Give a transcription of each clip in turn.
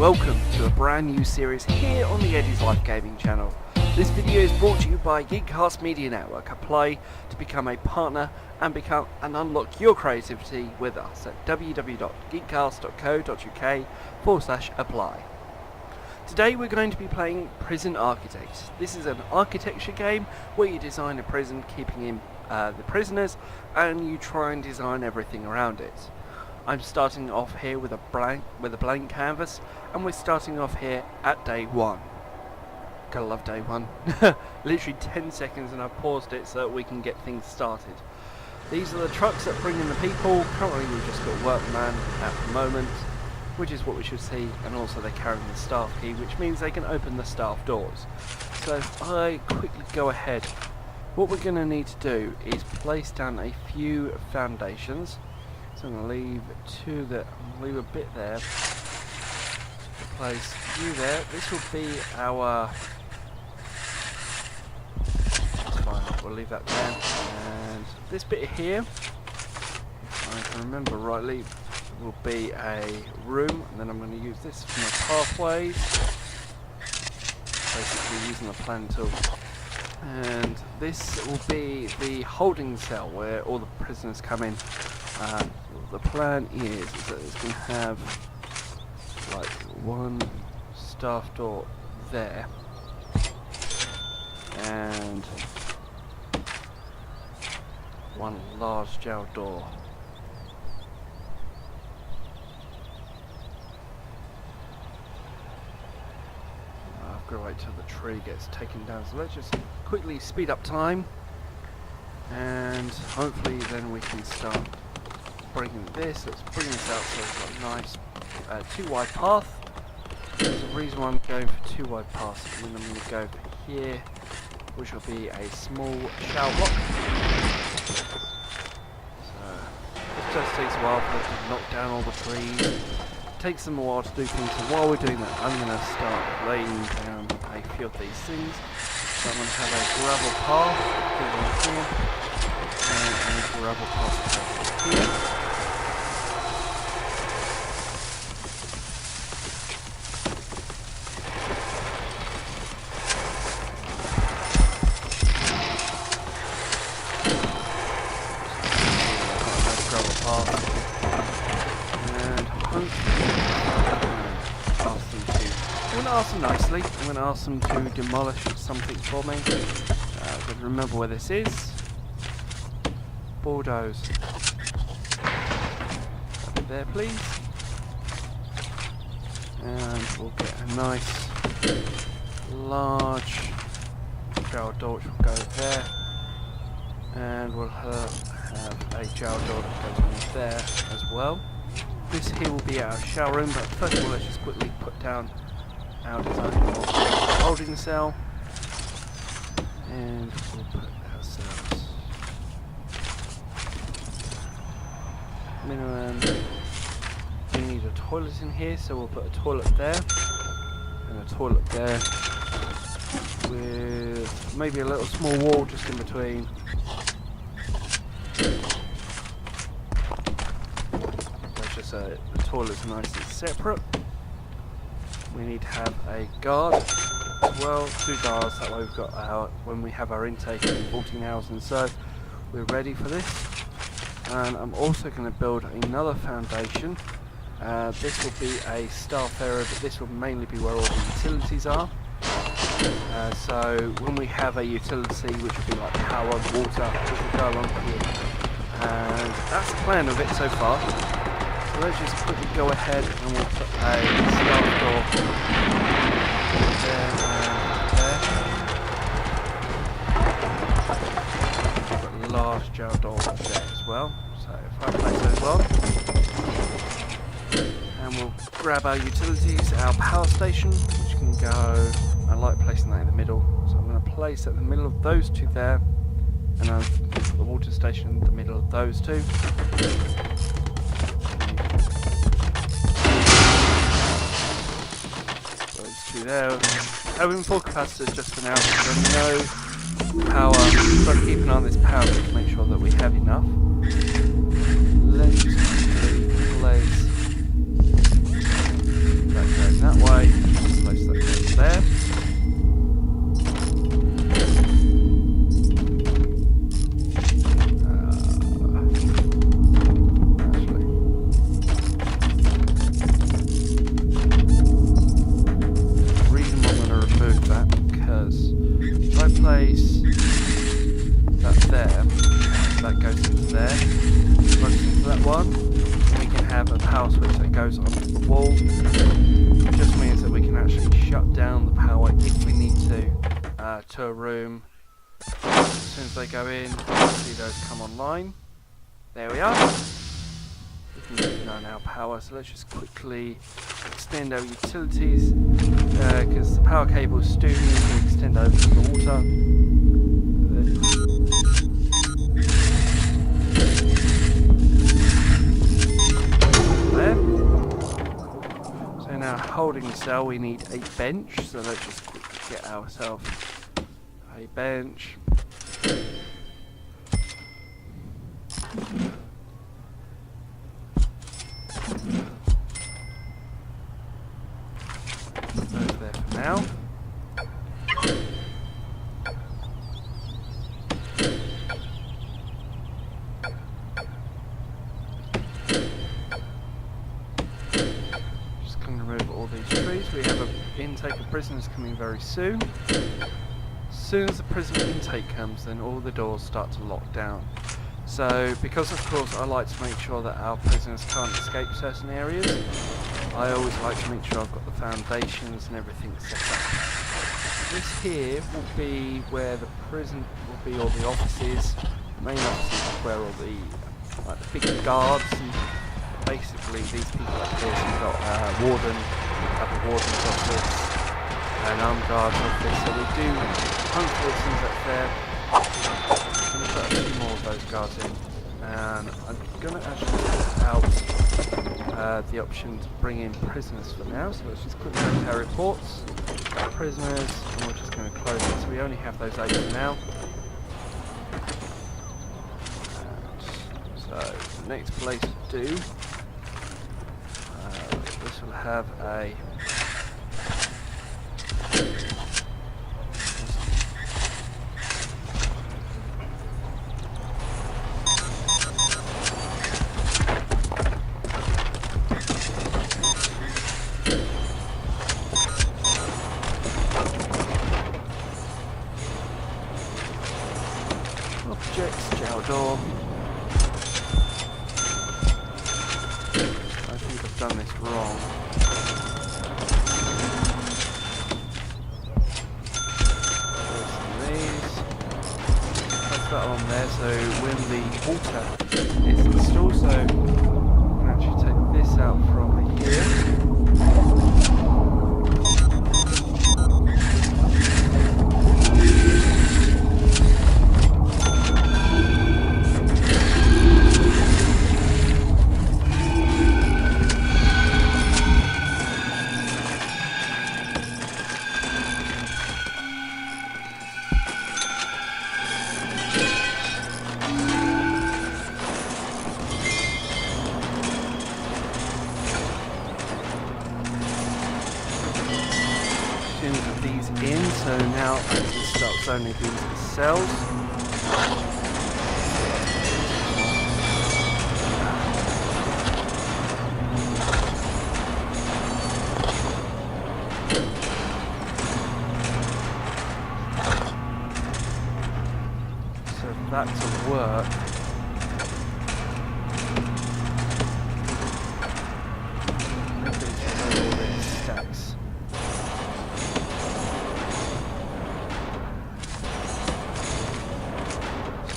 welcome to a brand new series here on the EddiesLifeGaming channel. This video is brought to you by Geekcast Media Network. Apply to become a partner and unlock your creativity with us at www.geekcast.co.uk/apply. Today we're going to be playing Prison Architect. This is an architecture game where you design a prison, keeping in the prisoners, and you try and design everything around it. I'm starting off here with a blank canvas, and we're starting off here at day one. Gotta love day one. Literally 10 seconds and I've paused it so that we can get things started. These are the trucks that bring in the people. Currently we've just got workman at the moment, which is what we should see, and also they're carrying the staff key, which means they can open the staff doors. So if I quickly go ahead, what we're going to need to do is place down a few foundations. So I'm going to leave a bit there. Place you there. This will be our. That's fine. We'll leave that there. And this bit here, if I can remember rightly, will be a room. And then I'm going to use this for my pathways. Basically using the plan tool. And this will be the holding cell where all the prisoners come in. The plan is that it's going to have like one staff door there and one large jail door. I've got to wait till the tree gets taken down, so let's just quickly speed up time, and hopefully then we can start bringing this. Let's bring this out so we've got a nice two wide path. There's a reason why I'm going for two wide paths, and then I'm going to go for here, which will be a small shower block. So this just takes a while for it to knock down all the trees. It takes them a while to do things, so while we're doing that I'm going to start laying down a few of these things. So I'm going to have a gravel path here, and a gravel path here. Nicely, I'm going to ask them to demolish something for me. I've got to remember where this is. Bulldoze. Up there, please. And we'll get a nice large jail door which will go there. And we'll have a jail door that goes in there as well. This here will be our shower room, but first of all let's just quickly put down our design for holding cell, and we'll put ourselves minimum. We need a toilet in here, so we'll put a toilet there and a toilet there with maybe a little small wall just in between. That's just the toilet's nice and separate. We need to have a guard as well, 2 guards, that way we've got our, when we have our intake in 14 hours and so, we're ready for this. And I'm also going to build another foundation. This will be a staff area, but this will mainly be where all the utilities are. So when we have a utility, which will be like power, water, which will go along here. And that's the plan of it so far. So let's just quickly go ahead and we'll put a staff door there and there. We've got a large jail door there as well. So if I place those on, and we'll grab our utilities, our power station, which can go, I like placing that in the middle. So I'm going to place at the middle of those two there, and I'll put the water station in the middle of those two. There. Having full capacitors just for now, so no power. We've got to keep an eye on this power to make sure that we have enough. Let's just place that goes that way. Place that goes there. Place that there, that goes into there, plugs into that one, and we can have a power switch that goes onto the wall. It just means that we can actually shut down the power if we need to a room. As soon as they go in, see those come online. There we are. We can keep an eye on our power, so let's just quickly extend our utilities, because the power cables do need to extend over to the water. There. So now holding the cell we need a bench, so let's just quickly get ourselves a bench. Those there for now. Just going to remove all these trees. We have an intake of prisoners coming very soon. As soon as the prison intake comes, then all the doors start to lock down. So, because of course I like to make sure that our prisoners can't escape certain areas, I always like to make sure I've got the foundations and everything set up. This here will be where the prison will be, all the offices. The main offices is where all the big guards and basically these people up here. So you've got warden, have a warden's office, an armed guard's office. So we do hunt citizens up there. I'm going to put a few more of those guards in, and I'm going to actually put out the option to bring in prisoners for now. So let's just quickly go to our reports, prisoners, and we're just going to close it. So we only have those 8 for now. So the next place to do, this will have a objects, jail door. I think I've done this wrong. These. Put that on there, so when the water is installed, so I can actually take this out from here. These in, so now I can start zoning these cells. So for that to work, all these stacks.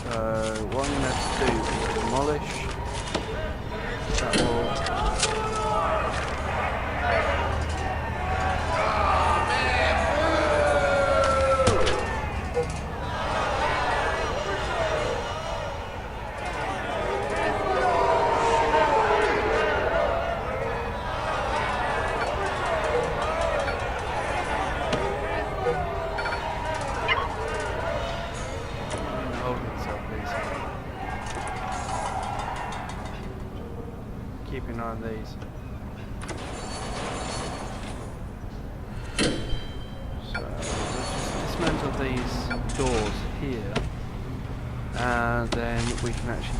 So what I'm going to have to do is demolish that wall. Keep an eye on these. doors here, and then we can actually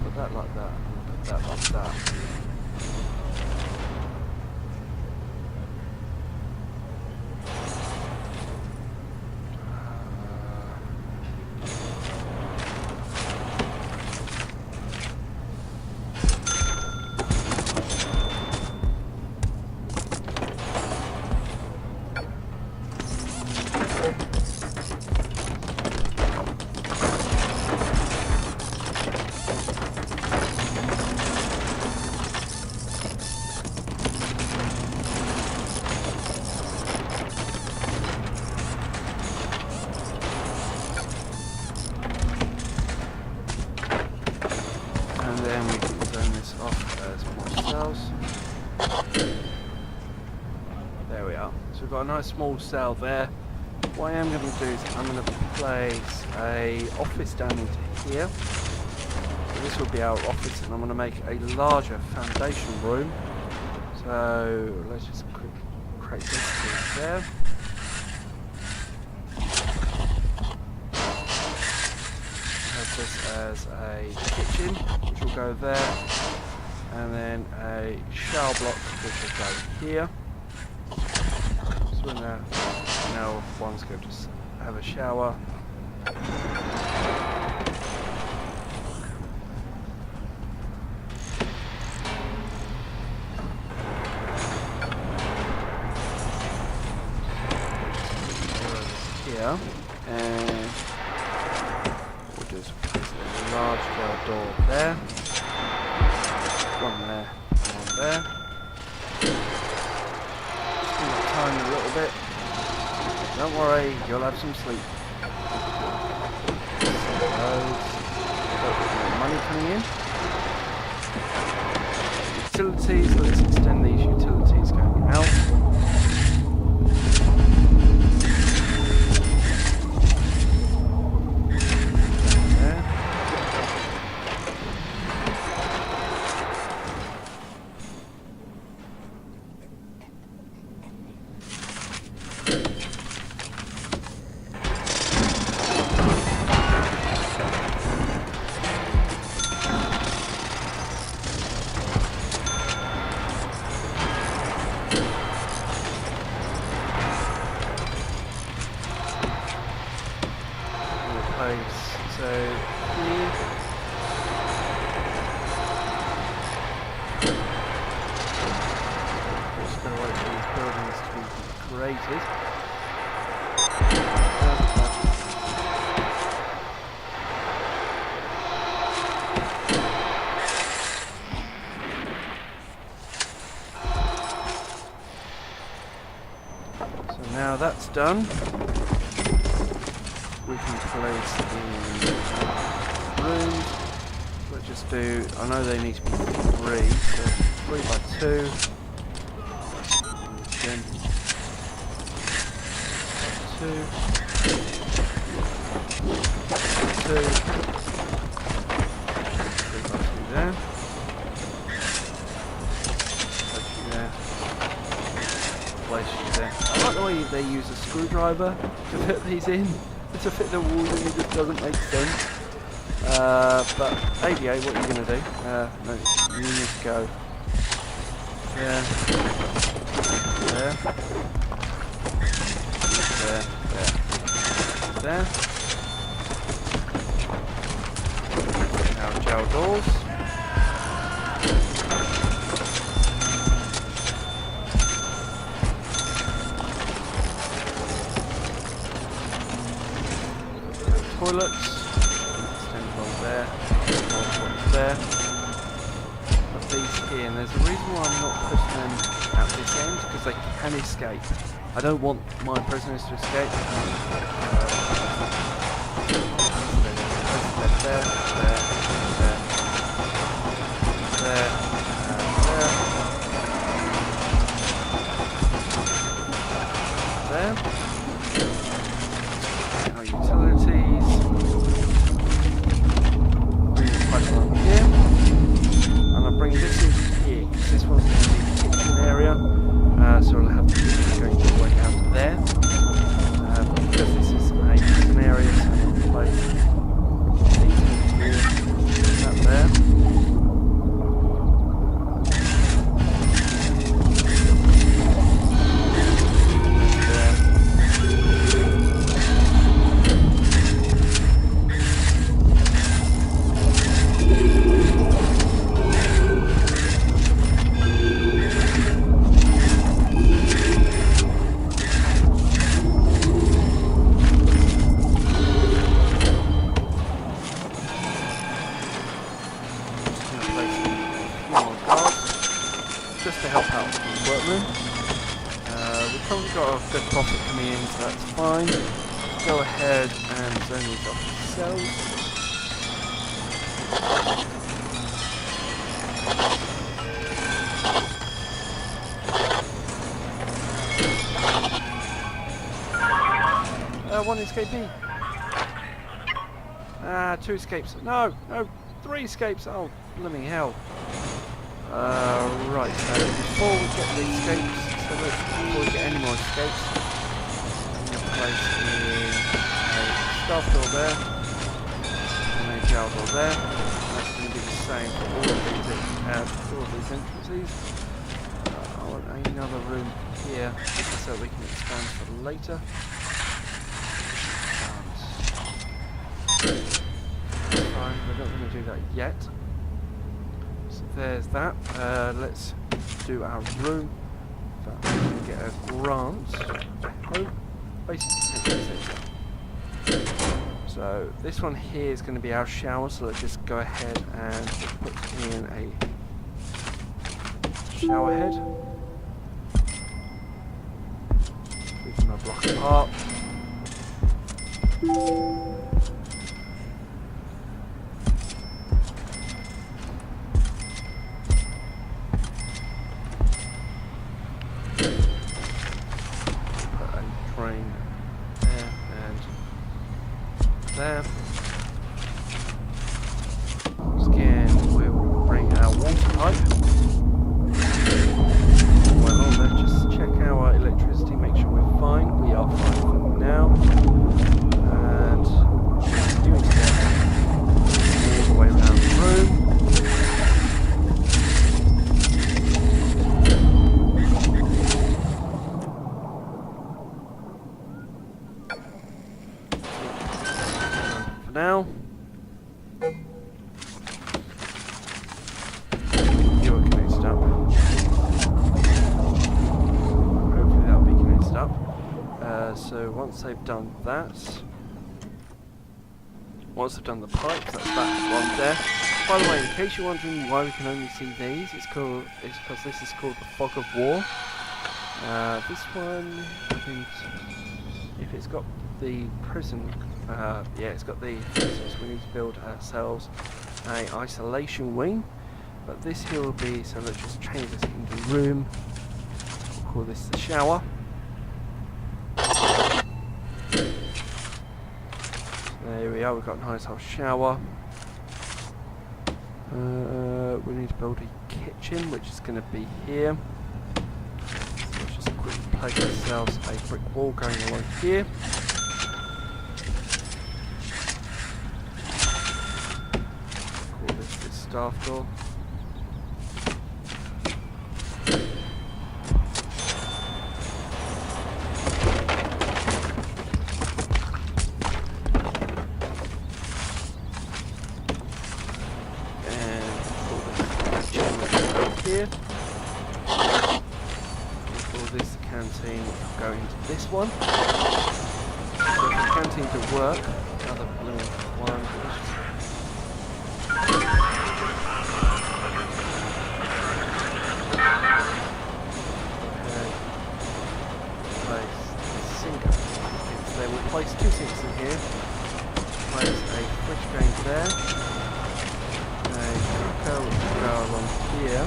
put that like that, and put that like that. Then we can turn this off as more cells. There we are. So we've got a nice small cell there. What I am going to do is I'm going to place a office down into here. So this will be our office, and I'm going to make a larger foundation room. So let's just quickly create this thing there. This as a kitchen, which will go there, and then a shower block which will go here. So now one's going to just have a shower. Here, and just place a large door there, one there, one there. Spin that time a little bit. Don't worry, you'll have some sleep. Money coming in. Utilities, let's extend these utilities going out. So here, just going to wait for these buildings to be created. So now that's done, we can place the rooms. Let's just do, I know they need to be 3, so 3 by 2. Again, 2, 2, 3 by 2 there. Place you there. Place you there. I like the way they use a screwdriver to fit these in. To fit the walls in, it just doesn't make sense. But ADA, what are you going to do? No, you need to go there, there, there, there. Now gel doors. Toilets, extend one there, one there. Put these here, and there's a reason why I'm not putting them at this end, because they can escape. I don't want my prisoners to escape. There, there, there, there, there, there. Our utilities. Bring this back along here, and I'll bring this in here because this one's going to be the kitchen area. So I'll have the kitchen going all the way out there. that's fine. Go ahead and zone these off cells. One escapee. Two escapes. No, 3 escapes. Oh, blooming hell. Right, so before we get the escapes, before we get any more escapes, I'm going to place in a staff door there, and a jail door there. That's going to be the same for all of these entrances. I want another room here, so we can expand for later. Fine, we're not going to do that yet. So there's that. Let's do our room. But we can get a grant. Oh, basically. So this one here is going to be our shower. So let's just go ahead and put in a shower head. Move them a block apart. There. Again, we'll bring our water pipe. Well, let's just check our electricity, make sure we're fine. We are fine for now. And you all the way around the room. Now, you are connected up. Hopefully that'll be connected up. So once they've done that, once they've done the pipes, that's that one there. By the way, in case you're wondering why we can only see these, it's because this is called the Fog of War. This one, I think, if it's got the prison. Yeah, it's got the. So we need to build ourselves a isolation wing, but this here will be. So let's just change this into room. We'll call this the shower. There we are. We've got a nice whole shower. We need to build a kitchen, which is going to be here. So let's just quickly place ourselves a brick wall going along here. Staff door. And pull this here. We'll call this the canteen, go into this one. So for the canteen to work, another blue one. We'll place 2 sinks in here, place a fridge going there, a cooker which will go along here,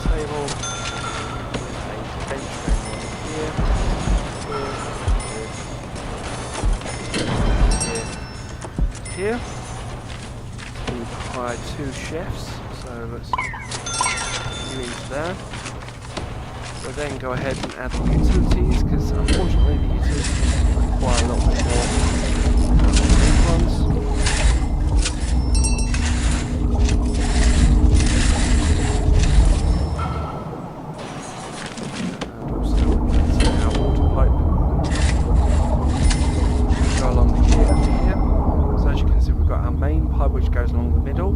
table, with a bench going along here, here. By 2 chefs, so let's put you into there. We'll then go ahead and add the utilities, because unfortunately the utilities require a little bit more ones. We'll still get our water pipe. Go along here and here. So as you can see, we've got our main pipe which goes along the middle.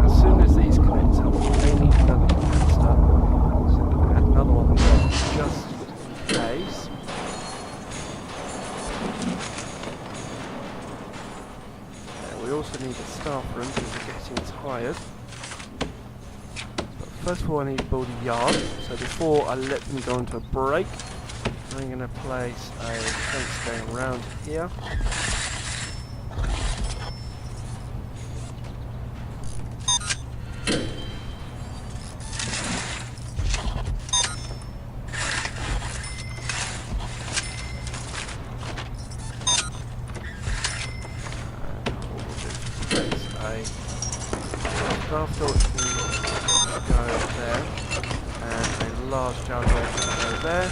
As soon as these connect up, we may need another capacitor. So I'm going to add another one there, just in case. also need a staff room because we're getting tired. But first of all, I need to build a yard. So before I let them go into a break, I'm going to place a fence going around here. After which we go there, and a large jar will go there.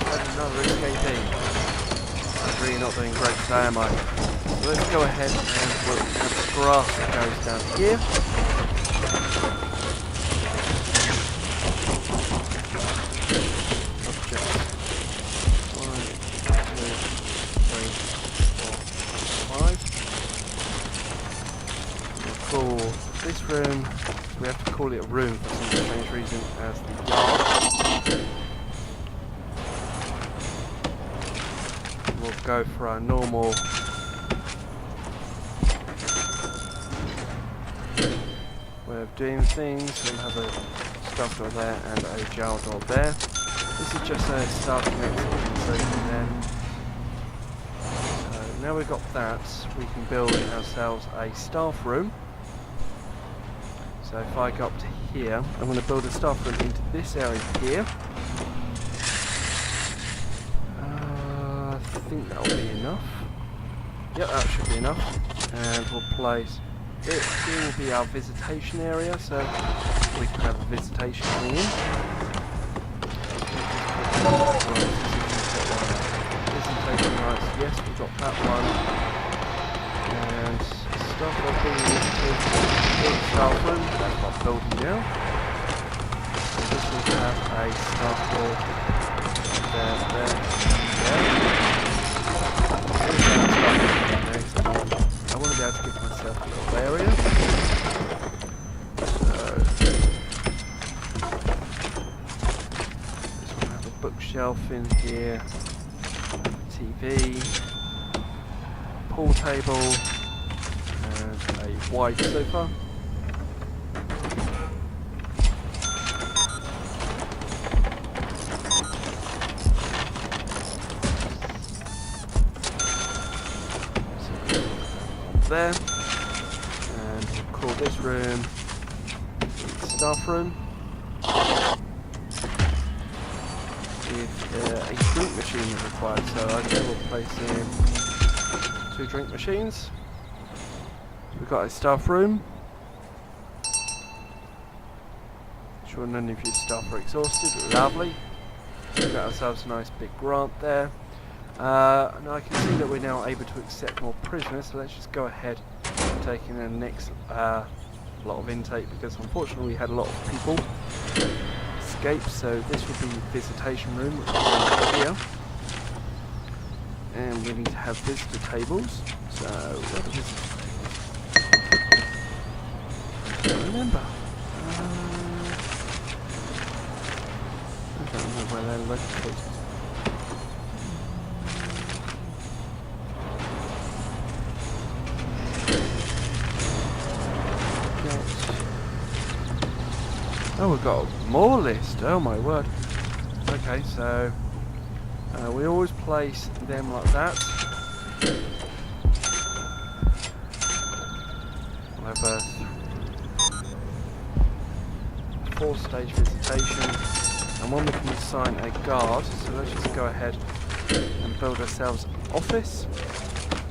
And another escapee. I'm really not doing great today, am I? So let's go ahead and we'll have the grass that goes down here. Objects. 1, 2, 3, 4, 5. Call this room, we have to call it a room for some strange reason, as the yard. We'll go for our normal way of doing things. We'll have a staff door there and a jail door there. This is just a starting exit there. So now we've got that, we can build ourselves a staff room. So if I go up to here, I'm going to build a staff room into this area here. I think that will be enough. Yep, that should be enough. And we'll place it. Here will be our visitation area, so we can have a visitation coming in. Visitation rights, yes, we've got that one. And stuff I'll bring into staff room, that's what I'm building now. So this will have a staff door there. I want to be able to give myself a little area. So this will have a bookshelf in here, TV, pool table, and a wide sofa. There, and we'll call this room staff room with a drink machine required, so I will place in 2 drink machines. We've got a staff room. Sure none of your staff are exhausted, lovely. We've got ourselves a nice big grant there. And I can see that we're now able to accept more prisoners, so let's just go ahead and take in the next lot of intake, because unfortunately we had a lot of people escape. So this would be visitation room, which is here, and we need to have visitor tables. So what are visitor tables? I don't remember. I don't know where they're located. Oh, we've got more list. Oh my word. Okay, so we always place them like that. We'll have a 4-stage visitation, and one we can assign a guard. So let's just go ahead and build ourselves an office.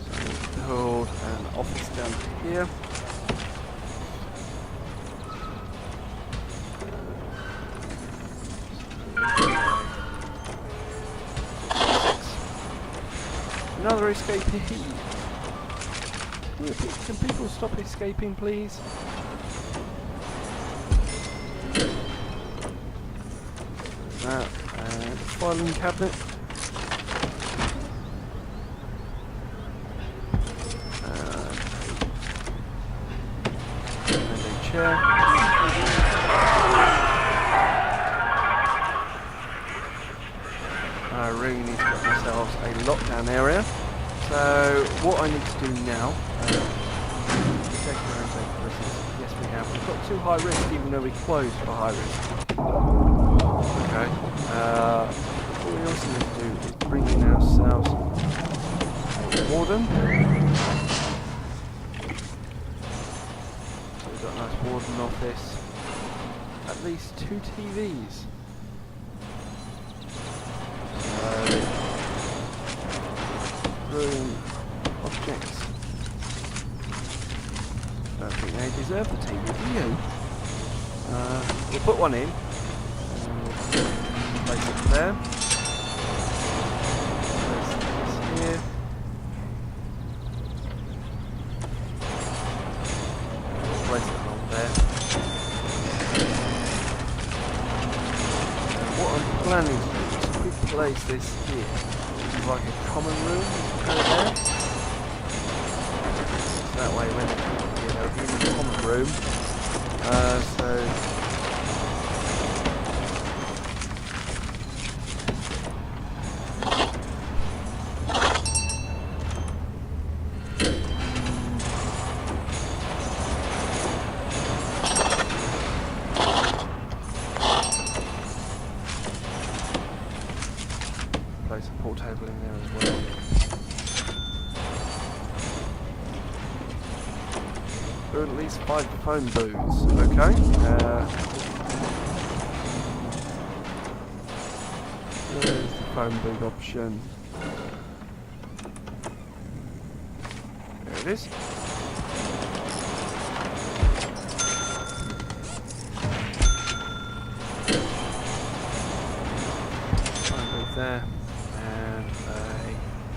So we'll build an office down here. Another escapee. Can people stop escaping, please? And filing cabinet. And a chair. I really need to get ourselves a lockdown area. So what I need to do now, yes we have. We've got 2 high risk even though we closed for high risk. Okay. What we also need to do is bring in ourselves a warden. So we've got a nice warden office. At least 2 TVs. Room objects. I don't think they deserve the TV, do you? We'll put one in. And we'll place it there. Place this here. Place it along there. And what I'm planning to do is quickly place this here. Like a common room, go there. So that way when they'll be in the common room. Place a pool table in there as well. There are at least 5 phone booths, okay? There's the phone booth option. There it is. Phone booth there.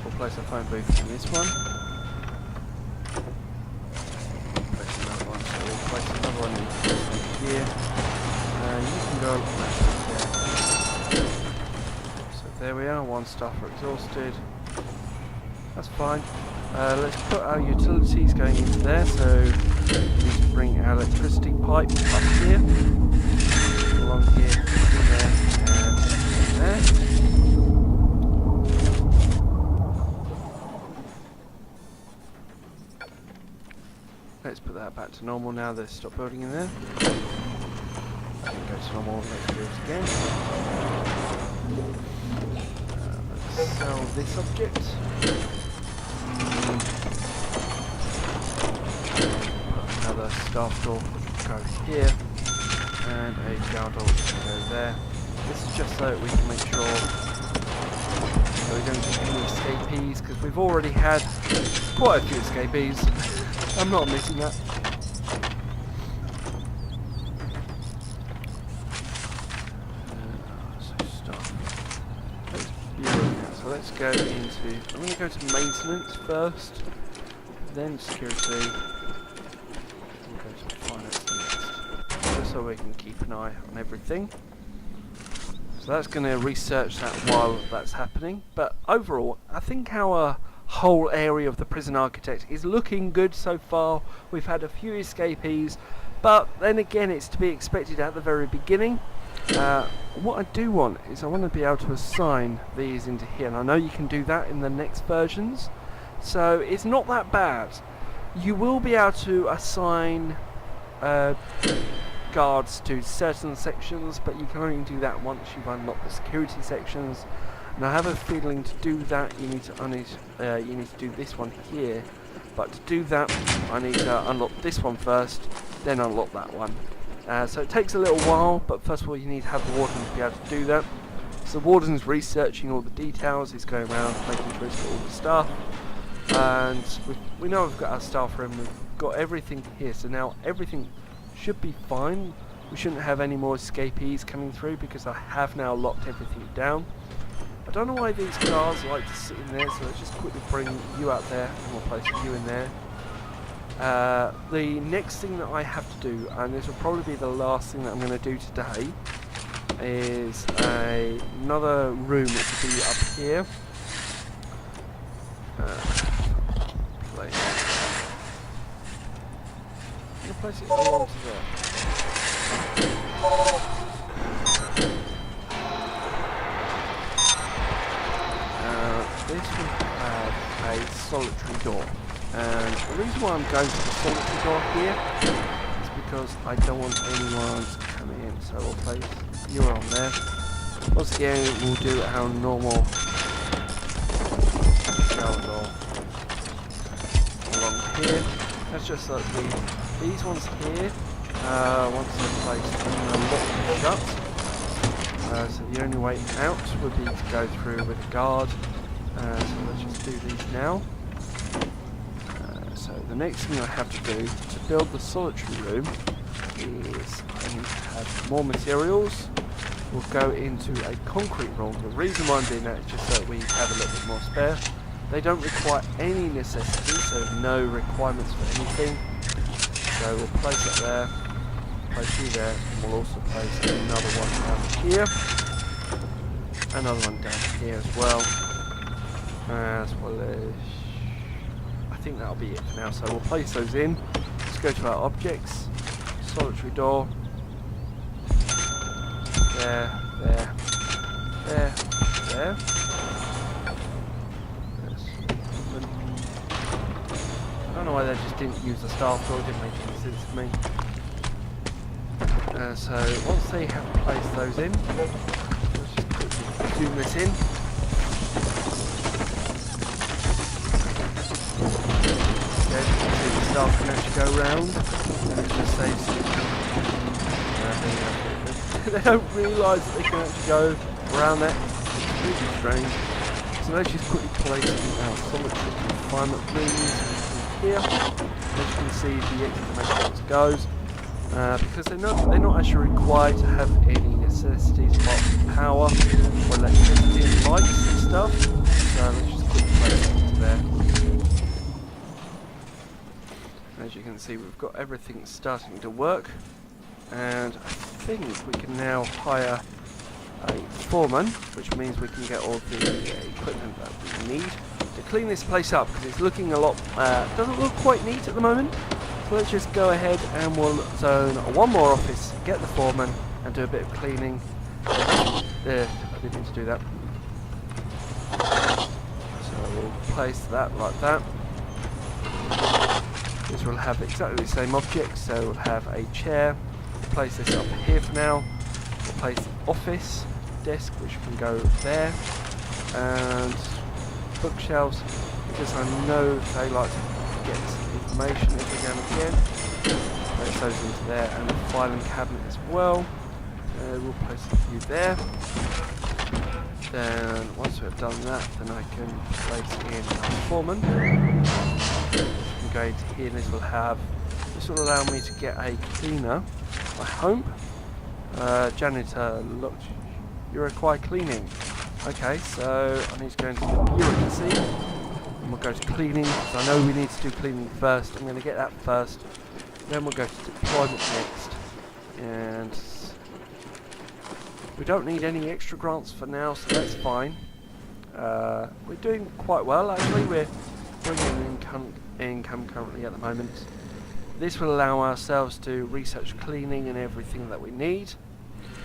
We'll place a phone booth in this one. Place another one, so we'll place another one in here. You can go there. So there we are, 1 staffer exhausted. That's fine. Let's put our utilities going into there, so we need to bring our electricity pipe up here. Along here, in there, and there. Let's put that back to normal now. Let's stop building in there. Go to normal. Let's do it again. Let's sell this object. Put another staff door go here, and a guard door go there. This is just so that we can make sure that we don't get any escapees, because we've already had quite a few escapees. I'm not missing that. So stop. So let's go into. I'm going to go to maintenance first, then security, and go to finance next, just so we can keep an eye on everything. So that's going to research that while that's happening. But overall, I think our whole area of the prison architect is looking good so far. We've had a few escapees, but then again it's to be expected at the very beginning. What I do want is I want to be able to assign these into here, and I know you can do that in the next versions, so it's not that bad. You will be able to assign guards to certain sections, but you can only do that once you've unlocked the security sections. And I have a feeling to do that you need to do this one here, but to do that I need to unlock this one first, then unlock that one. So it takes a little while, but first of all you need to have the warden to be able to do that. So the warden's researching all the details, he's going around making sure he's got all the stuff, and we know we've got our staff room, we've got everything here, so now everything should be fine. We shouldn't have any more escapees coming through because I have now locked everything down. I don't know why these cars like to sit in there, so let's just quickly bring you out there and we'll place you in there. The next thing that I have to do, and this will probably be the last thing that I'm going to do today, is another room which will be up here. Place. I'm going to place it all onto there. This will have a a solitary door. And the reason why I'm going for the solitary door here is because I don't want anyone to come in. So we'll place you on there. Once again, we'll do our normal shower door along here. That's just like these ones here. Once they're placed, I'm going to lock them shut. So the only way out would be to go through with a guard. So let's just do these now. So the next thing I have to do to build the solitary room is I need to have more materials. We'll go into a concrete room. The reason why I'm doing that is just so we have a little bit more spare. They don't require any necessity, so no requirements for anything. So we'll place it there, place you there, and we'll also place another one down here. Another one down here as well. As well as... I think that'll be it for now, so we'll place those in. Let's go to our objects. Solitary door. There. I don't know why they just didn't use the staff door, it didn't make any sense to me. So once they have placed those in, let's just quickly zoom this in. Okay, so the staff can actually go round, and it just saves they don't realise that they can actually go around that. It's really strange. So let's just quickly place our solitary confinement rooms here. As you can see, the exclamation goes because they're not actually required to have any necessities apart from power or electricity and lights and stuff. So let's just quickly place it into there. As you can see, we've got everything starting to work, and I think we can now hire a foreman, which means we can get all the equipment that we need to clean this place up, because it's looking a lot, doesn't look quite neat at the moment. So let's just go ahead and we'll zone one more office, get the foreman, and do a bit of cleaning. There, I didn't mean to do that. So we'll place that like that. This will have exactly the same object, so we'll have a chair. We'll place this up here for now. We'll place the office desk, which can go there, and bookshelves, because I know they like to get information every now and again. Place those into there, and the filing cabinet as well. We'll place a few there. Then once we've done that, then I can place in our foreman. Go into here, and this will allow me to get a cleaner. I hope. Janitor, look, you require cleaning. Okay, so I need to go into bureaucracy, and we'll go to cleaning, because I know we need to do cleaning first. I'm going to get that first, then we'll go to deployment next, and we don't need any extra grants for now, so that's fine. We're doing quite well actually. We're bringing income currently at the moment. This will allow ourselves to research cleaning and everything that we need.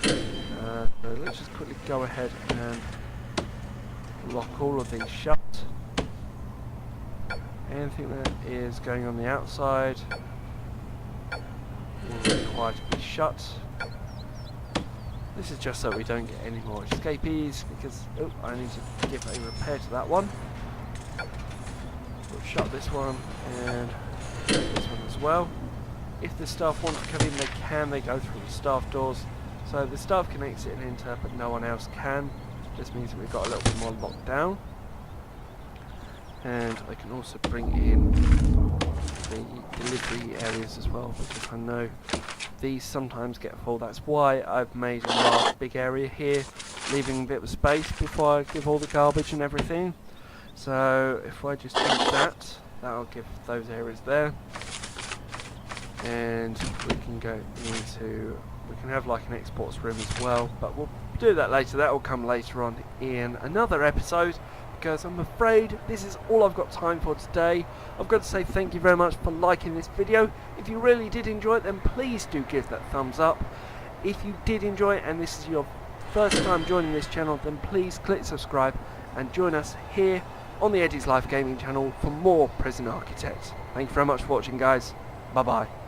So let's just quickly go ahead and lock all of these shut. Anything that is going on the outside will require to be shut. This is just so we don't get any more escapees, because I need to give a repair to that one. We'll shut this one and this one as well. If the staff want to come in, they can. They go through the staff doors, so the staff can exit and enter, but no one else can. Just means that we've got a little bit more locked down. And I can also bring in the delivery areas as well, because I know these sometimes get full. That's why I've made a large big area here, leaving a bit of space before I give all the garbage and everything. So if I just do that, that'll give those areas there, and we can go into, we can have like an exports room as well, but we'll do that later. That will come later on in another episode, because I'm afraid this is all I've got time for today. I've got to say thank you very much for liking this video. If you really did enjoy it, then please do give that thumbs up. If you did enjoy it and this is your first time joining this channel, then please click subscribe and join us here on the Eddie's Life Gaming channel for more Prison Architect. Thank you very much for watching, guys. Bye bye.